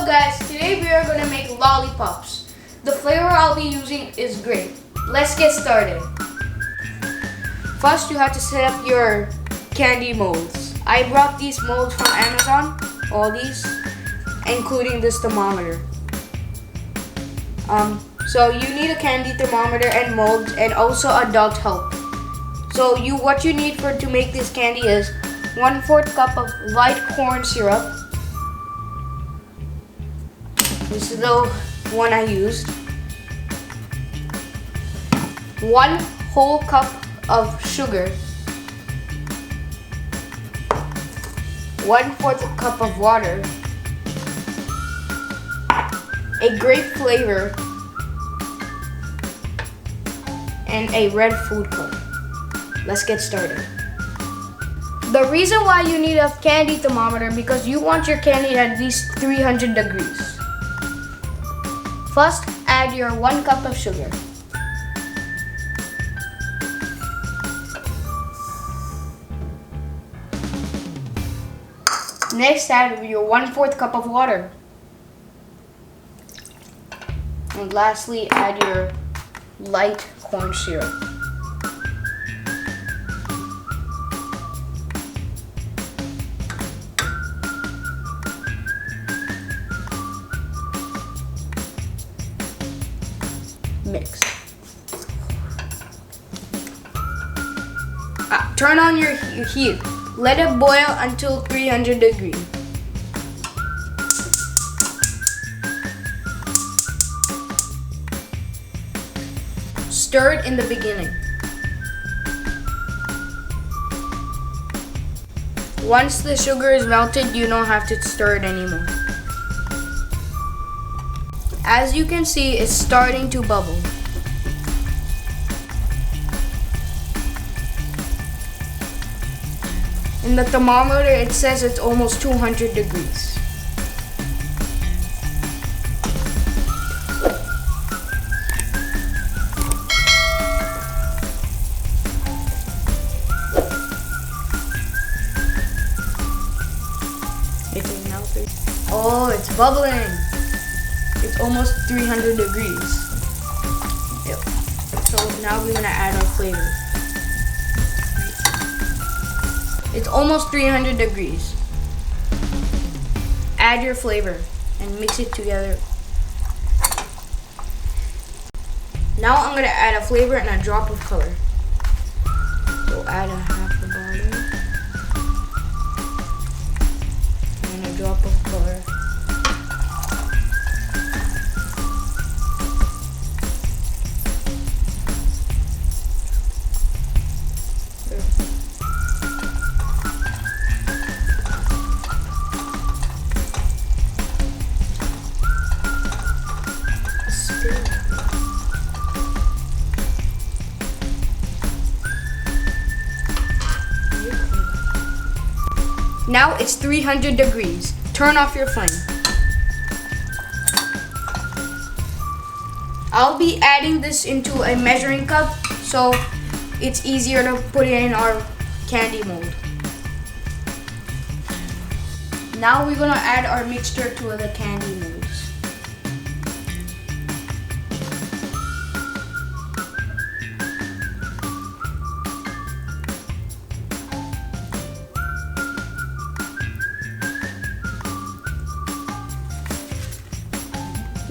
guys, today we are going to make lollipops. The flavor I'll be using is grape. Let's get started. First you have to set up your candy molds. I brought these molds from Amazon, all these, including this thermometer. So you need a candy thermometer and molds and also adult help. So what you need to make this candy is 1/4 cup of light corn syrup. This is the one I used. 1 whole cup of sugar. 1/4 cup of water. A grape flavor. And a red food color. Let's get started. The reason why you need a candy thermometer because you want your candy at least 300 degrees. First, add your 1 cup of sugar. Next, add your 1/4 cup of water. And lastly, add your light corn syrup. Mix. Turn on your heat. Let it boil until 300 degrees. Stir it in the beginning. Once the sugar is melted, you don't have to stir it anymore. As you can see, it's starting to bubble. In the thermometer, it says it's almost 200 degrees. Oh, it's bubbling. It's almost 300 degrees. Yep. So now we're gonna add our flavor. It's almost 300 degrees. Add your flavor and mix it together. Now I'm gonna add a flavor and a drop of color. So add a half a bottle and a drop of color. Now it's 300 degrees. Turn off your flame. I'll be adding this into a measuring cup so it's easier to put it in our candy mold. Now we're gonna add our mixture to the candy molds.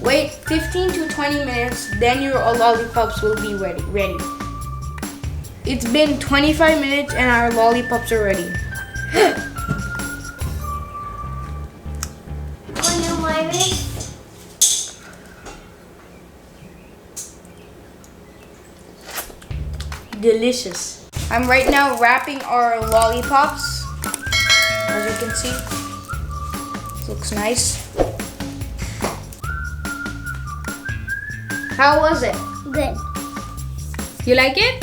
Wait 15 to 20 minutes, then your lollipops will be ready. It's been 25 minutes and our lollipops are ready. Delicious. I'm right now wrapping our lollipops. As you can see, looks nice. How was it? Good. You like it?